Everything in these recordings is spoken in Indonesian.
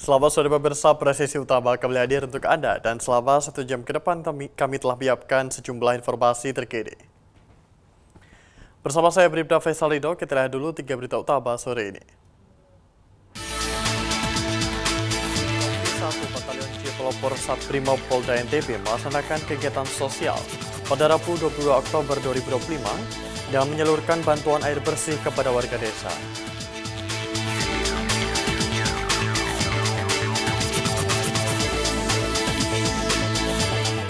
Selamat sore pemirsa, Presisi Utama kembali hadir untuk Anda dan selama 1 jam ke depan kami telah menyiapkan sejumlah informasi terkini. Bersama saya Bribda Faisalido, kita lihat dulu 3 berita utama sore ini. 1 Batalion C Pelopor Satbrimob Polda NTB melaksanakan kegiatan sosial pada Rabu 22 Oktober 2025 dan menyalurkan bantuan air bersih kepada warga desa.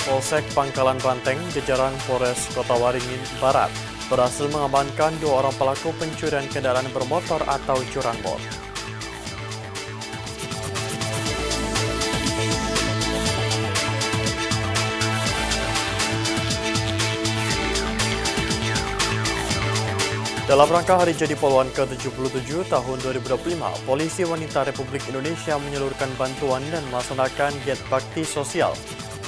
Polsek Pangkalan Banteng, jajaran Polres Kota Waringin Barat, berhasil mengamankan 2 orang pelaku pencurian kendaraan bermotor atau curanmor. Dalam rangka Hari Jadi Poluan ke-77 tahun 2025, Polisi Wanita Republik Indonesia menyalurkan bantuan dan melaksanakan giat bakti sosial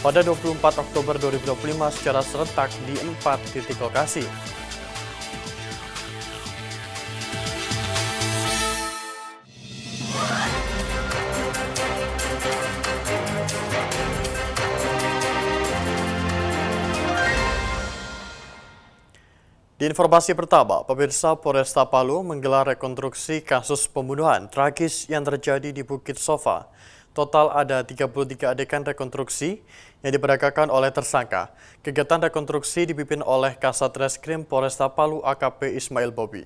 pada 24 Oktober 2025 secara serentak di 4 titik lokasi. Di informasi pertama, pemirsa Polresta Palu menggelar rekonstruksi kasus pembunuhan tragis yang terjadi di Bukit Sofa. Total ada 33 adegan rekonstruksi yang diperagakan oleh tersangka. Kegiatan rekonstruksi dipimpin oleh Kasat Reskrim Polresta Palu AKP Ismail Bobi.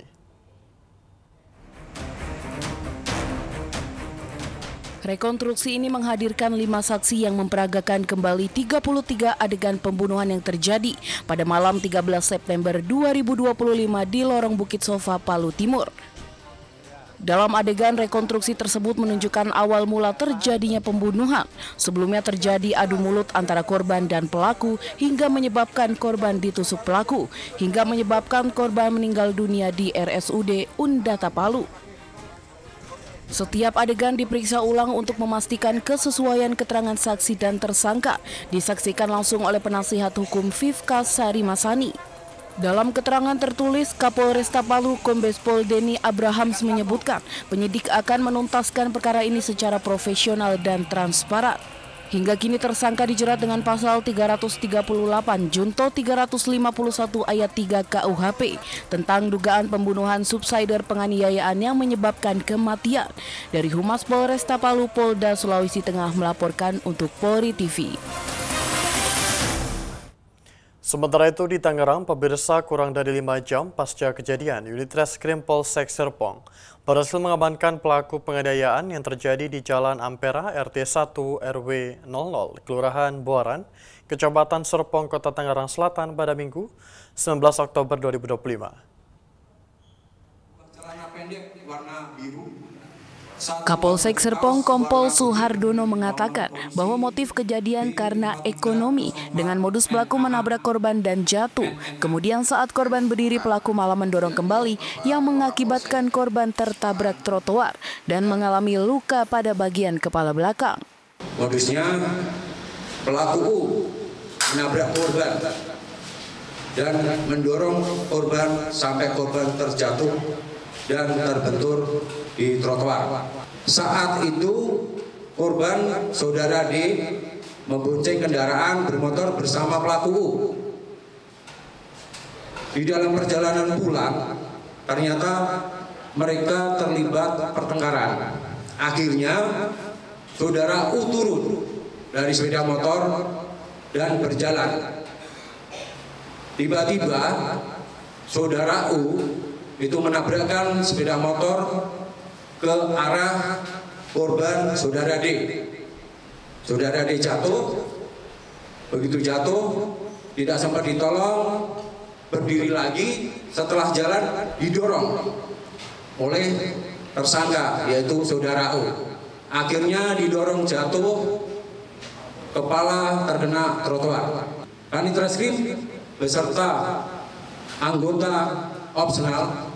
Rekonstruksi ini menghadirkan 5 saksi yang memperagakan kembali 33 adegan pembunuhan yang terjadi pada malam 13 September 2025 di lorong Bukit Sofa, Palu Timur. Dalam adegan rekonstruksi tersebut menunjukkan awal mula terjadinya pembunuhan. Sebelumnya terjadi adu mulut antara korban dan pelaku hingga menyebabkan korban ditusuk pelaku, hingga menyebabkan korban meninggal dunia di RSUD Undata Palu. Setiap adegan diperiksa ulang untuk memastikan kesesuaian keterangan saksi dan tersangka, disaksikan langsung oleh penasihat hukum Vivka Sari Masani. Dalam keterangan tertulis, Kapolresta Palu Kombes Pol Denny Abrahams menyebutkan penyidik akan menuntaskan perkara ini secara profesional dan transparan. Hingga kini tersangka dijerat dengan pasal 338 Junto 351 ayat 3 KUHP tentang dugaan pembunuhan subsider penganiayaan yang menyebabkan kematian. Dari Humas Polresta Palu, Polda Sulawesi Tengah melaporkan untuk Polri TV. Sementara itu di Tangerang, pemirsa kurang dari 5 jam pasca kejadian, unit Reskrim Polsek Serpong berhasil mengamankan pelaku penganiayaan yang terjadi di Jalan Ampera RT 1 RW 00, Kelurahan Buaran, Kecamatan Serpong, Kota Tangerang Selatan pada Minggu 19 Oktober 2025. Celana pendek warna biru. Kapolsek Serpong Kompol Suhardono mengatakan bahwa motif kejadian karena ekonomi dengan modus pelaku menabrak korban dan jatuh. Kemudian saat korban berdiri, pelaku malah mendorong kembali yang mengakibatkan korban tertabrak trotoar dan mengalami luka pada bagian kepala belakang. Modusnya pelaku menabrak korban dan mendorong korban sampai korban terjatuh dan terbentur di trotoar. Saat itu korban saudara D membonceng kendaraan bermotor bersama pelaku U. Di dalam perjalanan pulang ternyata mereka terlibat pertengkaran. Akhirnya saudara U turun dari sepeda motor dan berjalan. Tiba-tiba saudara U itu menabrakkan sepeda motor ke arah korban saudara D. Saudara D jatuh, begitu jatuh tidak sempat ditolong, berdiri lagi, setelah jalan didorong oleh tersangka yaitu saudara U. Akhirnya didorong jatuh, kepala terkena trotoar. Kanit Reskrim beserta anggota opsional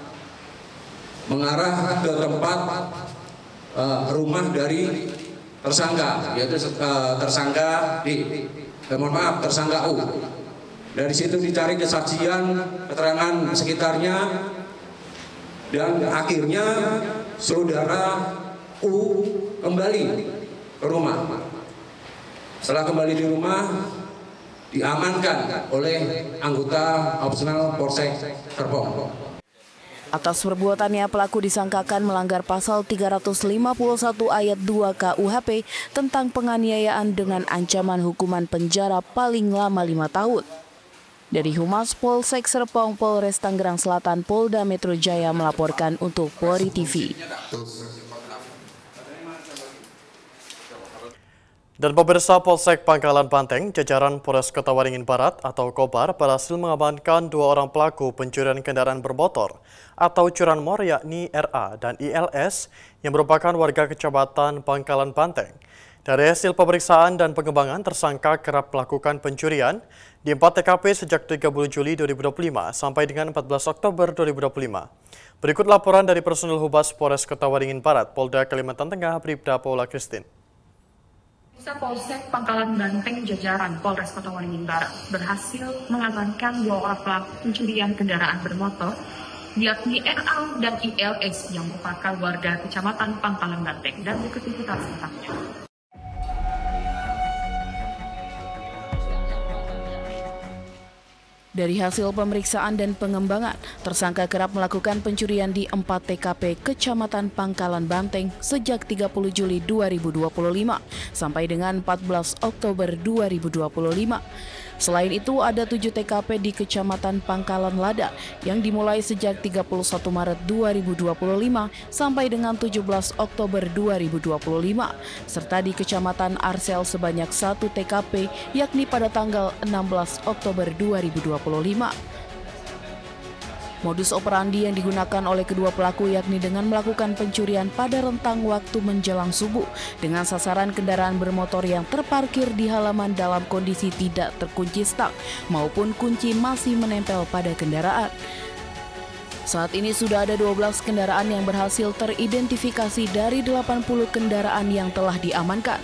mengarah ke tempat rumah dari tersangka, yaitu tersangka D. Tersangka U. Dari situ dicari kesaksian, keterangan sekitarnya, dan akhirnya saudara U kembali ke rumah. Setelah kembali di rumah, diamankan oleh anggota opsional Polsek Serpong. Atas perbuatannya, pelaku disangkakan melanggar pasal 351 ayat 2 KUHP tentang penganiayaan dengan ancaman hukuman penjara paling lama 5 tahun. Dari Humas Polsek Serpong, Polres Tangerang Selatan, Polda Metro Jaya melaporkan untuk Polri TV. Dan pemirsa, Polsek Pangkalan Banteng, jajaran Polres Kota Waringin Barat atau Kobar berhasil mengamankan 2 orang pelaku pencurian kendaraan bermotor atau curanmor, yakni RA dan ILS yang merupakan warga Kecamatan Pangkalan Banteng. Dari hasil pemeriksaan dan pengembangan, tersangka kerap melakukan pencurian di 4 TKP sejak 30 Juli 2025 sampai dengan 14 Oktober 2025. Berikut laporan dari personil Humas Polres Kota Waringin Barat, Polda Kalimantan Tengah, Bribda Paula Christine. Polsek Pangkalan Banteng jajaran Polres Kota Waringin Barat berhasil mengamankan 2 orang pelaku pencurian kendaraan bermotor, yakni RA dan ILS yang merupakan warga Kecamatan Pangkalan Banteng, dan berikut liputan selengkapnya. Dari hasil pemeriksaan dan pengembangan, tersangka kerap melakukan pencurian di 4 TKP Kecamatan Pangkalan Banteng sejak 30 Juli 2025 sampai dengan 14 Oktober 2025. Selain itu, ada 7 TKP di Kecamatan Pangkalan Lada yang dimulai sejak 31 Maret 2025 sampai dengan 17 Oktober 2025, serta di Kecamatan Arsel sebanyak 1 TKP yakni pada tanggal 16 Oktober 2025. Modus operandi yang digunakan oleh kedua pelaku yakni dengan melakukan pencurian pada rentang waktu menjelang subuh dengan sasaran kendaraan bermotor yang terparkir di halaman dalam kondisi tidak terkunci stang maupun kunci masih menempel pada kendaraan. Saat ini sudah ada 12 kendaraan yang berhasil teridentifikasi dari 80 kendaraan yang telah diamankan.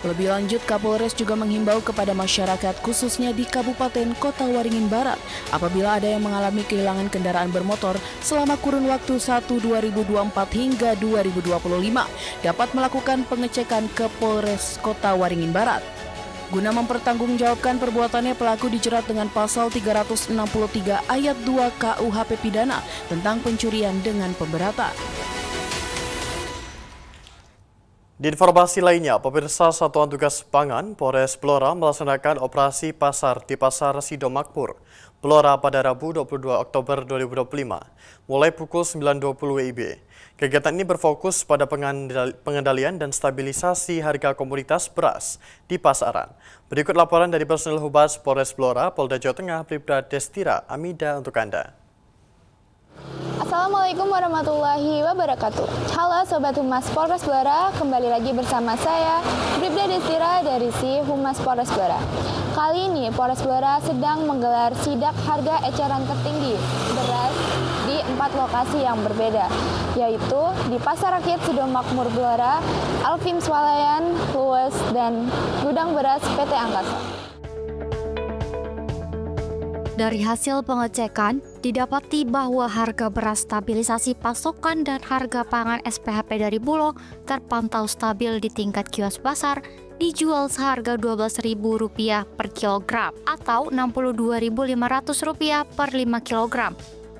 Lebih lanjut, Kapolres juga menghimbau kepada masyarakat khususnya di Kabupaten Kota Waringin Barat apabila ada yang mengalami kehilangan kendaraan bermotor selama kurun waktu 2024 hingga 2025 dapat melakukan pengecekan ke Polres Kota Waringin Barat. Guna mempertanggungjawabkan perbuatannya, pelaku dijerat dengan pasal 363 ayat 2 KUHP pidana tentang pencurian dengan pemberatan. Di informasi lainnya, pemirsa, Satuan Tugas Pangan Polres Blora melaksanakan operasi pasar di Pasar Sidomakmur, Blora pada Rabu 22 Oktober 2025, mulai pukul 9.20 WIB. Kegiatan ini berfokus pada pengendalian dan stabilisasi harga komoditas beras di pasaran. Berikut laporan dari personil Humas Polres Blora, Polda Jawa Tengah, Bribda Destira Amida untuk Anda. Assalamualaikum warahmatullahi wabarakatuh. Halo Sobat Humas Polres Blora, kembali lagi bersama saya, Bribda Destira dari Humas Polres Blora. Kali ini Polres Blora sedang menggelar sidak harga eceran tertinggi beras di 4 lokasi yang berbeda, yaitu di Pasar Rakyat Sidomakmur Blora, Alfim Swalayan, Luwes, dan Gudang Beras PT Angkasa. Dari hasil pengecekan, didapati bahwa harga beras stabilisasi pasokan dan harga pangan SPHP dari Bulog terpantau stabil di tingkat kios pasar, dijual seharga Rp12.000 per kilogram atau Rp62.500 per 5 kilogram.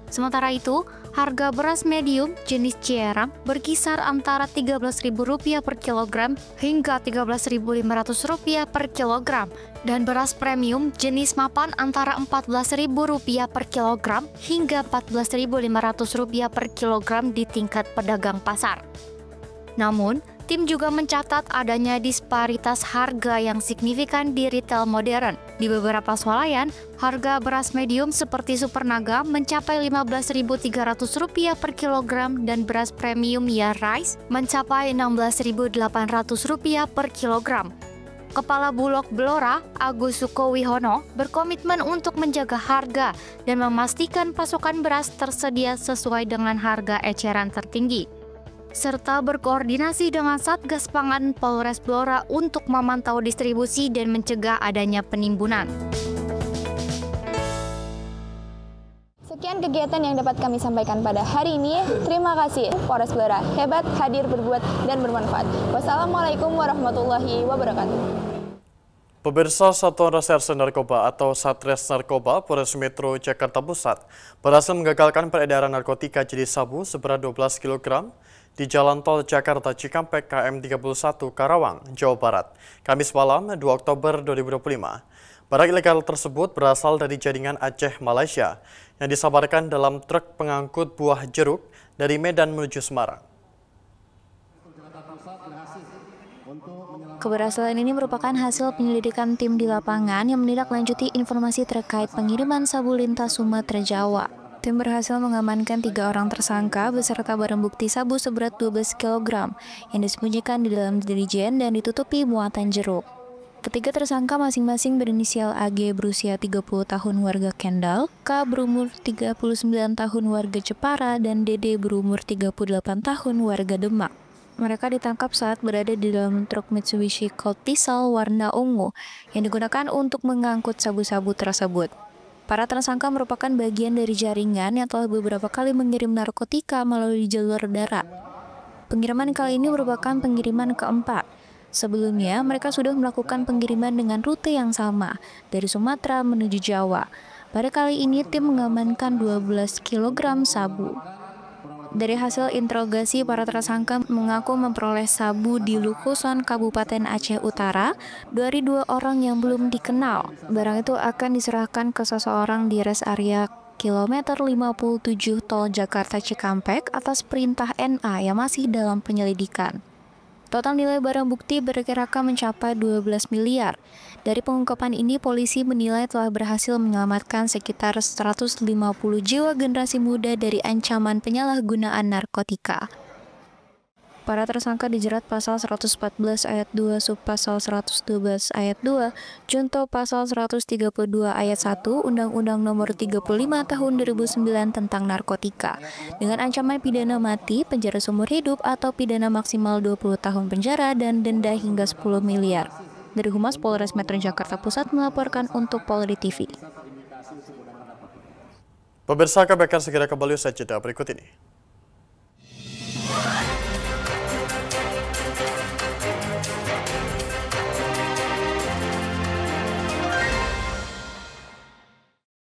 Sementara itu, harga beras medium jenis Cieram berkisar antara Rp13.000 per kilogram hingga Rp13.500 per kilogram, dan beras premium jenis mapan antara Rp14.000 per kilogram hingga Rp14.500 per kilogram di tingkat pedagang pasar. Namun, tim juga mencatat adanya disparitas harga yang signifikan di retail modern. Di beberapa swalayan, harga beras medium seperti Supernaga mencapai Rp15.300 per kilogram dan beras premium Ya Rice mencapai Rp16.800 per kilogram. Kepala Bulog Blora, Agus Sukowihono, berkomitmen untuk menjaga harga dan memastikan pasokan beras tersedia sesuai dengan harga eceran tertinggi, serta berkoordinasi dengan Satgas Pangan Polres Blora untuk memantau distribusi dan mencegah adanya penimbunan. Sekian kegiatan yang dapat kami sampaikan pada hari ini. Terima kasih Polres Blora, hebat, hadir, berbuat, dan bermanfaat. Wassalamualaikum warahmatullahi wabarakatuh. Pemirsa, Satuan Reserse Narkoba atau Satres Narkoba Polres Metro Jakarta Pusat berhasil menggagalkan peredaran narkotika jenis sabu seberat 12 kg di Jalan Tol Jakarta Cikampek KM 31 Karawang, Jawa Barat, Kamis malam 2 Oktober 2025. Barang ilegal tersebut berasal dari jaringan Aceh, Malaysia, yang disabarkan dalam truk pengangkut buah jeruk dari Medan menuju Semarang. Keberhasilan ini merupakan hasil penyelidikan tim di lapangan yang menindaklanjuti informasi terkait pengiriman sabu lintas Sumatera Jawa. Tim berhasil mengamankan 3 orang tersangka beserta barang bukti sabu seberat 12 kg yang disembunyikan di dalam dirijen dan ditutupi muatan jeruk. Ketiga tersangka masing-masing berinisial AG berusia 30 tahun warga Kendal, K berumur 39 tahun warga Jepara, dan DD berumur 38 tahun warga Demak. Mereka ditangkap saat berada di dalam truk Mitsubishi Colt Diesel warna ungu yang digunakan untuk mengangkut sabu-sabu tersebut. Para tersangka merupakan bagian dari jaringan yang telah beberapa kali mengirim narkotika melalui jalur darat. Pengiriman kali ini merupakan pengiriman keempat. Sebelumnya, mereka sudah melakukan pengiriman dengan rute yang sama, dari Sumatera menuju Jawa. Pada kali ini, tim mengamankan 12 kg sabu. Dari hasil interogasi, para tersangka mengaku memperoleh sabu di Lukuson, Kabupaten Aceh Utara, dari 2 orang yang belum dikenal. Barang itu akan diserahkan ke seseorang di rest area kilometer 57 Tol Jakarta Cikampek atas perintah NA yang masih dalam penyelidikan. Total nilai barang bukti diperkirakan mencapai 12 miliar. Dari pengungkapan ini, polisi menilai telah berhasil menyelamatkan sekitar 150 jiwa generasi muda dari ancaman penyalahgunaan narkotika. Para tersangka dijerat pasal 114 ayat 2 subpasal 112 ayat 2, junto pasal 132 ayat 1 Undang-Undang Nomor 35 Tahun 2009 tentang narkotika, dengan ancaman pidana mati, penjara seumur hidup, atau pidana maksimal 20 tahun penjara dan denda hingga 10 miliar. Dari Humas Polres Metro Jakarta Pusat melaporkan untuk Polri TV. Pemirsa, kami akan segera kembali usai jeda berikut ini.